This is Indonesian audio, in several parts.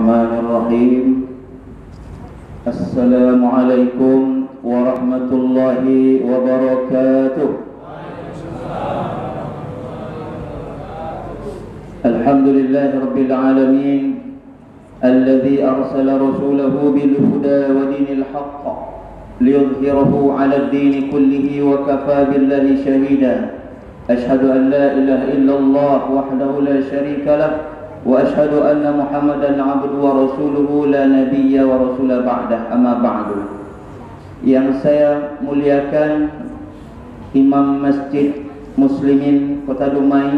Bismillahirrahmanirrahim. Assalamualaikum warahmatullahi wabarakatuh. Alhamdulillahi rabbil alamin, alladzi arsala rasulahu bil huda wa dinil haqq liyudhhirahu 'ala ad-din kullihi wa kafaa billahi shahida. Ashhadu an la ilaha illallah wahdahu la syarika lah wa ashhadu anna Muhammadan 'abduhu wa rasuluhu la nabiyya wa rasula ba'dah, amma ba'du. Yang saya muliakan Imam Masjid Muslimin Kota Dumai,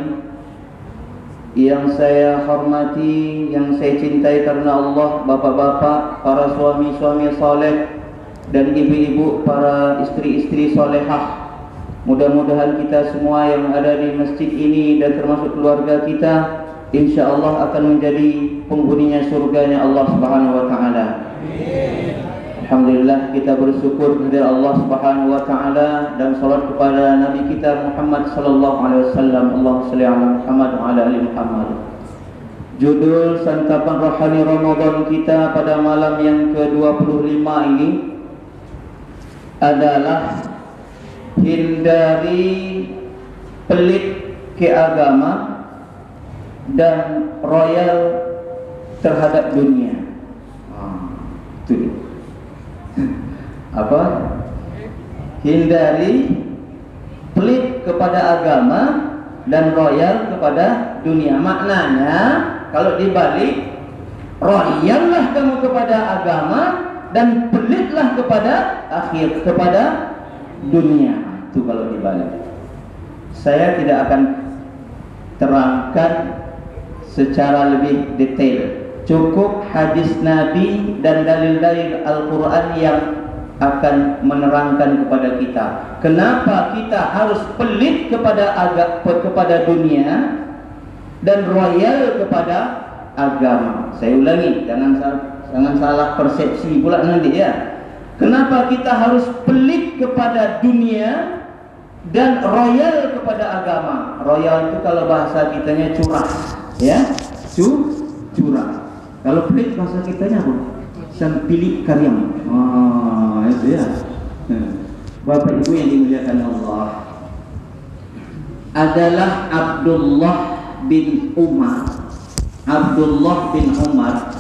yang saya hormati, yang saya cintai karena Allah, bapak-bapak, para suami-suami saleh dan ibu-ibu, para istri-istri salehah. Mudah-mudahan kita semua yang ada di masjid ini dan termasuk keluarga kita, insya Allah akan menjadi penghuninya surganya Allah Subhanahu wa Ta'ala. Alhamdulillah, kita bersyukur kepada Allah Subhanahu wa Ta'ala dan salat kepada Nabi kita Muhammad sallallahu alaihi wasallam. Allahumma shalli ala Muhammad wa ala ali Muhammad. Judul santapan rohani Ramadan kita pada malam yang ke-25 ini adalah hindari pelit ke agama dan royal terhadap dunia. Itu dia. Apa? Hindari pelit kepada agama dan royal kepada dunia. Maknanya kalau dibalik, royallah kamu kepada agama dan pelitlah kepada akhir, kepada dunia. Itu kalau dibalik. Saya tidak akan terangkan secara lebih detail. Cukup hadis Nabi dan dalil-dalil Al-Quran yang akan menerangkan kepada kita kenapa kita harus pelit kepada dunia dan royal kepada agama. Saya ulangi, jangan salah persepsi pula nanti ya. Kenapa kita harus pelit kepada dunia dan royal kepada agama? Royal itu kalau bahasa kitanya curah, ya, curah. Kalau pelit bahasa kitanya apa? Sampilik karyam. Itu ya. Bapak Ibu yang dimuliakan Allah, adalah Abdullah bin Umar. Abdullah bin Umar.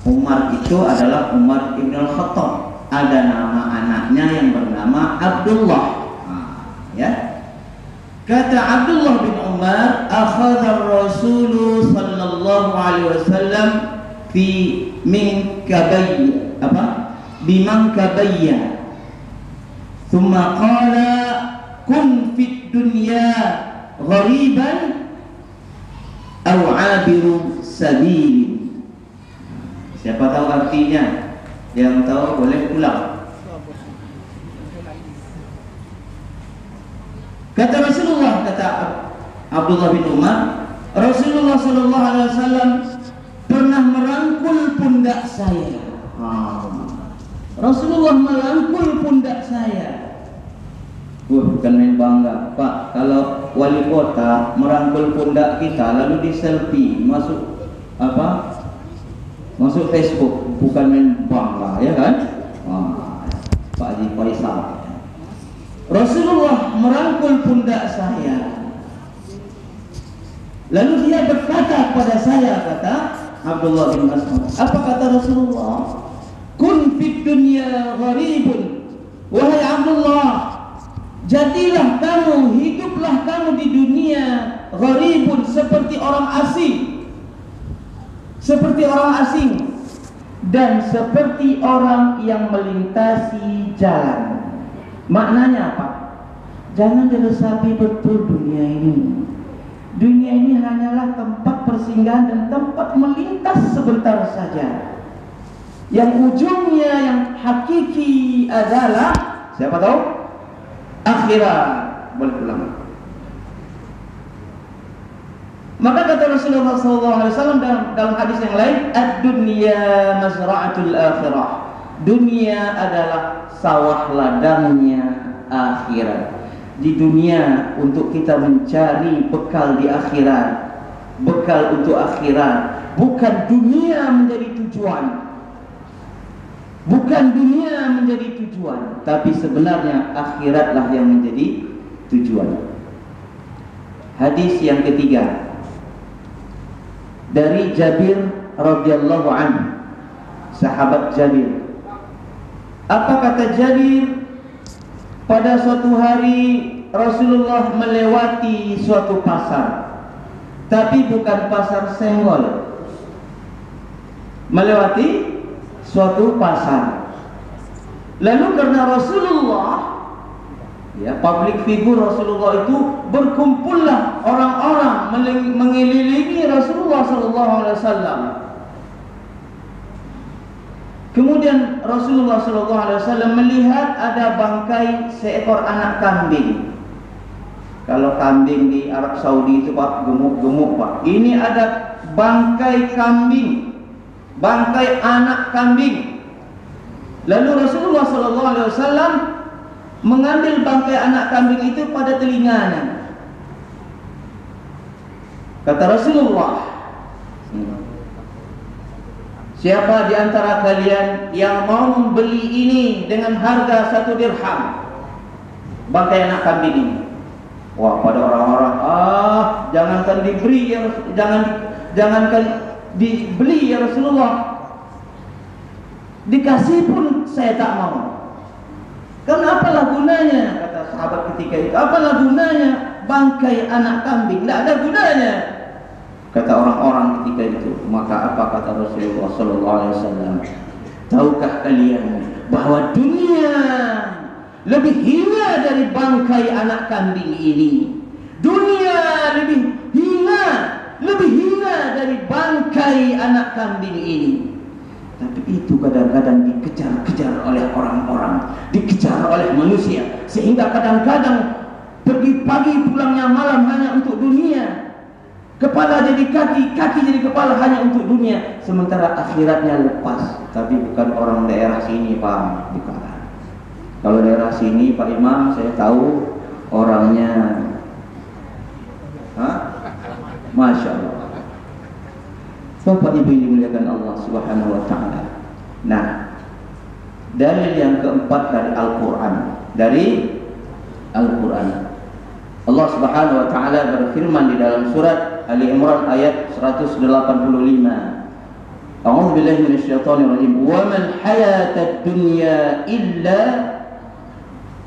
Umar itu adalah Umar ibn al-Khattab. Ada nama anaknya yang bernama Abdullah. Ya. Kata Abdullah bin Umar, akhadha Rasul sallallahu alaihi wasallam fi min kabayya, biman kabayya. Thumma qala kun fid dunya ghariban aw 'abiru sabil. Siapa tahu artinya? Yang tahu boleh pulang. Kata Rasulullah, kata Abdullah bin Umar, Rasulullah sallallahu alaihi wasallam pernah merangkul pundak saya. Rasulullah merangkul pundak saya. Bukan main bangga, Pak. Kalau wali kota merangkul pundak kita lalu di selfie masuk masuk Facebook, bukan main bangga, ya kan? Pak Haji Faisal. Rasulullah merangkul pundak saya. Lalu dia berkata kepada saya, kata Abdullah bin Mas'ud, apa kata Rasulullah? Kun fid dunya gharibun. Wahai Abdullah, jadilah kamu, hiduplah kamu di dunia gharibun, seperti orang asing. Seperti orang asing dan seperti orang yang melintasi jalan. Maknanya apa? Jangan diresapi betul dunia ini. Dunia ini hanyalah tempat persinggahan dan tempat melintas sebentar saja. Yang ujungnya, yang hakiki adalah, siapa tahu? Akhirat. Boleh pulang. Maka kata Rasulullah SAW dalam hadis yang lain, ad-dunya mazra'atul akhirah. Dunia adalah sawah ladangnya akhirat. Di dunia untuk kita mencari bekal di akhirat, bekal untuk akhirat, bukan dunia menjadi tujuan. Bukan dunia menjadi tujuan, tapi sebenarnya akhiratlah yang menjadi tujuan. Hadis yang ketiga dari Jabir radhiyallahu anhu, sahabat Jabir. Apa kata Jabir? Pada suatu hari Rasulullah melewati suatu pasar, tapi bukan pasar senggol. Melewati suatu pasar. Lalu karena Rasulullah, ya, public figure Rasulullah itu, berkumpullah orang-orang mengelilingi Rasulullah sallallahu alaihi wasallam. Kemudian Rasulullah sallallahu alaihi wasallam melihat ada bangkai seekor anak kambing. Kalau kambing di Arab Saudi itu Pak, gemuk-gemuk Pak. Ini ada bangkai kambing, bangkai anak kambing. Lalu Rasulullah sallallahu alaihi wasallam mengambil bangkai anak kambing itu pada telinganya. Kata Rasulullah, siapa di antara kalian yang mau membeli ini dengan harga 1 dirham, bangkai anak kambing ini? Wah, pada orang-orang, jangankan diberi ya, jangankan dibeli ya Rasulullah, dikasih pun saya tak mau. Karena apalah gunanya, kata sahabat ketika itu, apalah gunanya bangkai anak kambing, tidak ada gunanya, kata orang-orang ketika itu. Maka apa kata Rasulullah sallallahu alaihi wasallam? Tahukah kalian bahwa dunia lebih hina dari bangkai anak kambing ini? Dunia lebih hina dari bangkai anak kambing ini. Tapi itu kadang-kadang dikejar-kejar oleh orang-orang, dikejar oleh manusia, sehingga kadang-kadang pergi pagi pulangnya malam hanya untuk dunia. Kepala jadi kaki, kaki jadi kepala hanya untuk dunia. Sementara akhiratnya lepas. Tapi bukan orang daerah sini Pak, bukan. Kalau daerah sini Pak Imam, saya tahu orangnya, Masya Allah. Bapak Ibu yang dimuliakan Allah Subhanahu wa ta'ala. Nah, dalil yang keempat dari Al-Quran. Dari Al-Quran, Allah Subhanahu wa ta'ala berfirman di dalam surat Ali Imran ayat 185. A'udzu billahi minasyaitonir rajim. Wa mal hayatad dunya illa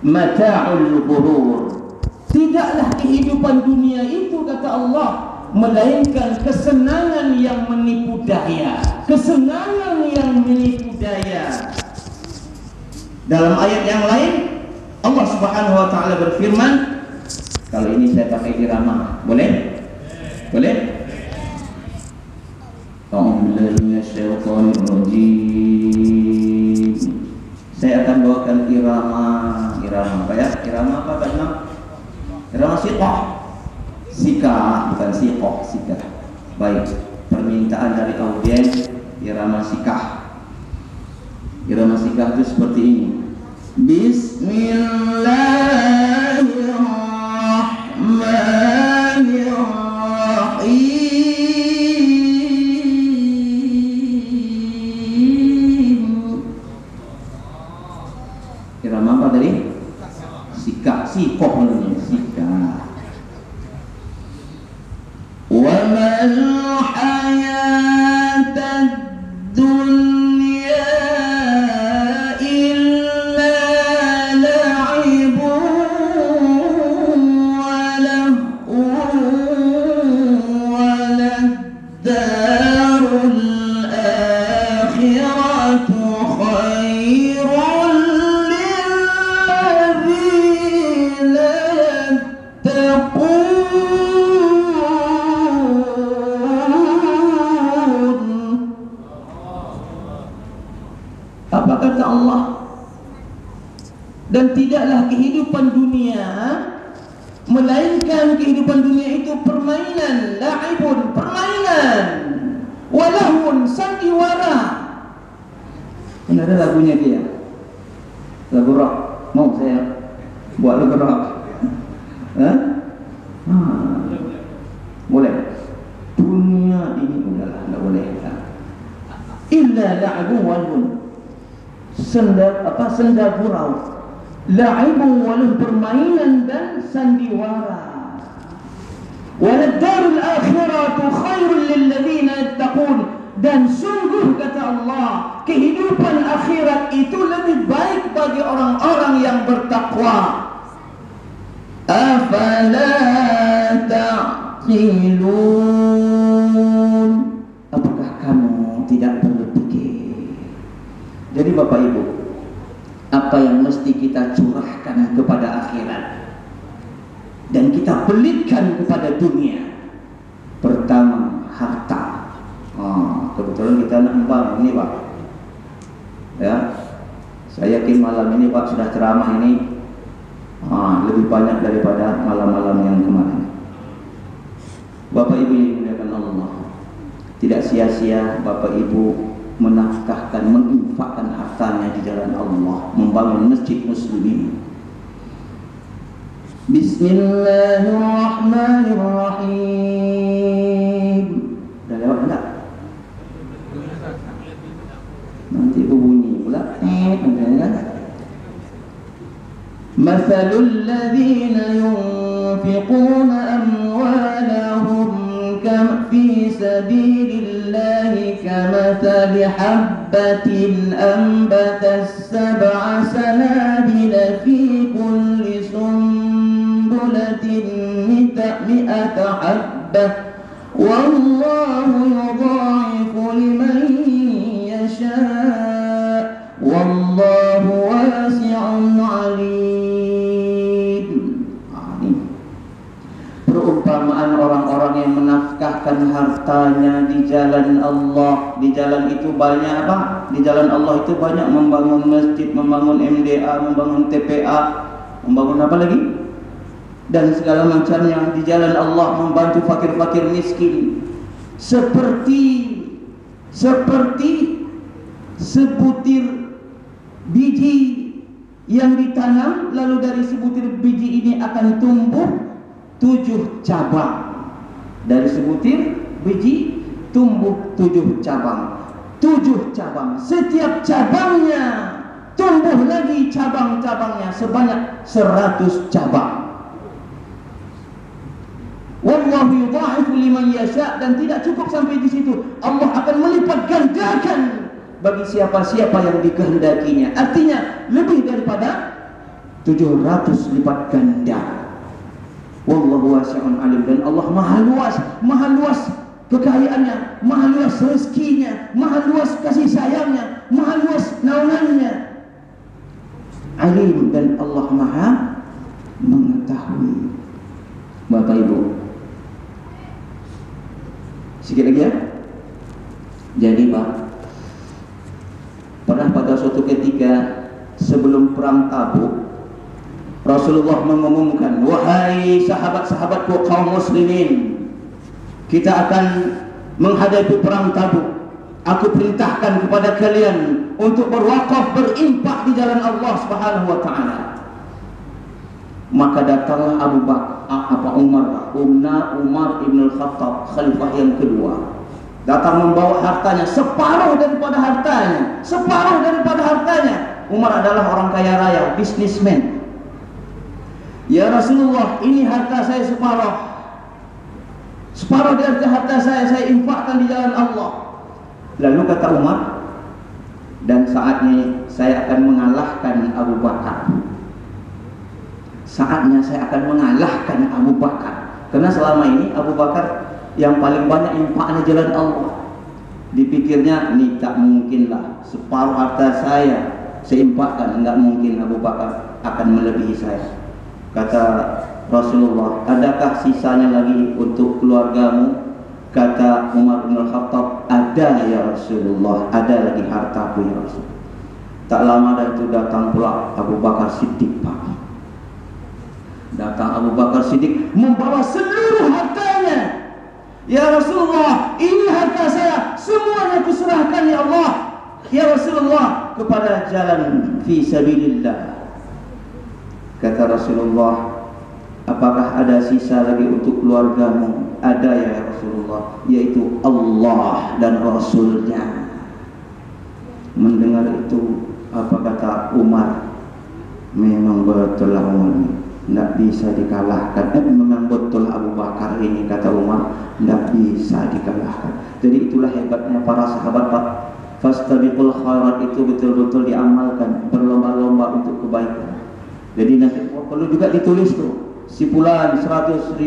mata'ul ghurur. Tidaklah kehidupan dunia itu, kata Allah, melainkan kesenangan yang menipu daya. Kesenangan yang menipu daya. Dalam ayat yang lain Allah Subhanahu wa ta'ala berfirman, kalau ini saya pakai irama, boleh? Boleh? A'udzu minasyaitonir rajim. Saya akan bawakan irama apa ya? Irama apa Pak Imam? Irama siqah. Sikah, bukan siqah, sikah. Baik, permintaan dari audiens irama sikah. Irama sikah itu seperti ini. Bismillahirrahmanirrahim. Irama apa tadi? Sikah, siqah namanya, sikah. Wa mal hayatad dunya illa la'ibun wa lahwun wa lad-darul akhiratu khairun lilladzina yattaqun. Apa kata Allah? Dan tidaklah kehidupan dunia melainkan kehidupan dunia itu permainan, la'ibun, permainan, walahun, sandiwara. Ini ada lagunya dia, lagu rock. Mau saya buat lagu rock? Boleh? Dunia ini udahlah, nggak boleh. illa la'ibun wa lahun. Senda gurau, la'ibun wa lahun, permainan dan sandiwara. Waladdarul akhiratu khairul lilladzina yattaqun, dan sungguh kata Allah, kehidupan akhirat itu lebih baik bagi orang-orang yang bertakwa. Afala ta'qilun, apakah kamu tidak berpikir? Jadi Bapak Ibu, apa yang mesti kita curahkan kepada akhirat dan kita pelitkan kepada dunia? Pertama, harta. Kebetulan kita nak membangun ini Pak, ya, saya yakin malam ini Pak sudah ceramah ini lebih banyak daripada malam-malam yang kemarin. Bapak Ibu yang dimuliakan Allah, tidak sia-sia Bapak Ibu menafkahkan, menginfakkan hartanya di jalan Allah, membangun masjid muslimin. Bismillahirrahmanirrahim. Dah lewat tak? Nanti berbunyi pula. Mathalul ladzina yunfiquna amwalahum fi sabilillahi kamathali habbatin ambatat sab'a sanabila fi kulli sumbulatin mi'ata habbah wallahu yudha'ifu liman yasha' wallahu wasi'un 'alim. Perumpamaan orang-orang yang menafkahkan hartanya di jalan Allah. Di jalan itu banyak apa? Di jalan Allah itu banyak membangun masjid, membangun MDA, membangun TPA, membangun apa lagi? Dan segala macamnya di jalan Allah, membantu fakir-fakir miskin. Seperti sebutir biji yang ditanam, lalu dari sebutir biji ini akan tumbuh 7 cabang. Dari sebutir biji tumbuh 7 cabang. 7 cabang. Setiap cabangnya tumbuh lagi cabang-cabangnya sebanyak 100 cabang. Wallahu yudha'ifu liman yasha', dan tidak cukup sampai di situ. Allah akan melipat gandakan bagi siapa-siapa yang dikehendakinya. Artinya lebih daripada 700 lipat ganda. Wallahu wasi'un alim, dan Allah maha luas kekayaannya, maha luas rezekinya, maha luas kasih sayangnya, maha luas naungannya. Alim, dan Allah maha mengetahui. Bapak Ibu, sikit lagi ya. Jadi Pak, pernah pada suatu ketika sebelum perang Tabuk, Rasulullah mengumumkan, wahai sahabat-sahabatku kaum muslimin, kita akan menghadapi perang Tabuk. Aku perintahkan kepada kalian untuk berwakaf, berinfak di jalan Allah Subhanahu wa taala. Maka datanglah Umar ibn al-Khattab, khalifah yang kedua, datang membawa hartanya, separuh daripada hartanya. Umar adalah orang kaya raya, bisnismen. Ya Rasulullah, ini harta saya separuh dari harta saya infakkan di jalan Allah. Lalu kata Umar, dan saatnya saya akan mengalahkan Abu Bakar. Karena selama ini Abu Bakar yang paling banyak infaknya jalan Allah. Dipikirnya, ini tak mungkinlah separuh harta saya infakkan, enggak mungkin Abu Bakar akan melebihi saya. Kata Rasulullah, adakah sisanya lagi untuk keluargamu? Kata Umar bin Khattab, ada ya Rasulullah, ada lagi hartaku ya Rasul. Tak lama dari itu datang pula Abu Bakar Siddiq Pak. Datang Abu Bakar Siddiq membawa seluruh hartanya. Ya Rasulullah, ini harta saya, semuanya kuserahkan ya Allah, ya Rasulullah, kepada jalan fi sabilillah. Kata Rasulullah, apakah ada sisa lagi untuk keluargamu? Ada ya Rasulullah, yaitu Allah dan Rasulnya. mendengar itu apa kata Umar, memang betul lah Umar ini, tidak bisa dikalahkan. Memang betul Abu Bakar ini, kata Umar, tidak bisa dikalahkan. Jadi itulah hebatnya para sahabat, Pak. Fastabiqul khairat itu betul-betul diamalkan, berlomba-lomba untuk kebaikan. Jadi nanti perlu juga ditulis tuh, si fulan 100.000,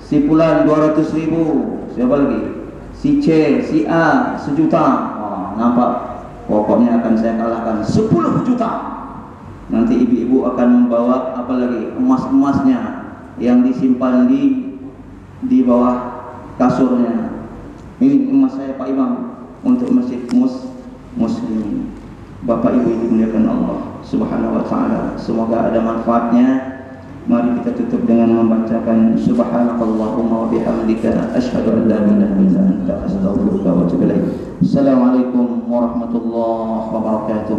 si fulan 200.000, siapa lagi? Si C, si A 1 juta. Oh, nampak? Pokoknya akan saya kalahkan 10 juta. Nanti ibu-ibu akan membawa apa lagi? Emas-emasnya yang disimpan di bawah kasurnya. Ini emas saya Pak Imam untuk masjid muslim. Bapak Ibu yang dimuliakan Allah Subhanahu wa taala, semoga ada manfaatnya. Mari kita tutup dengan membacakan subhanakallahumma wa bihamdika asyhadu an la ilaha illa anta astaghfiruka wa atubu ilaik. Assalamualaikum warahmatullahi wabarakatuh.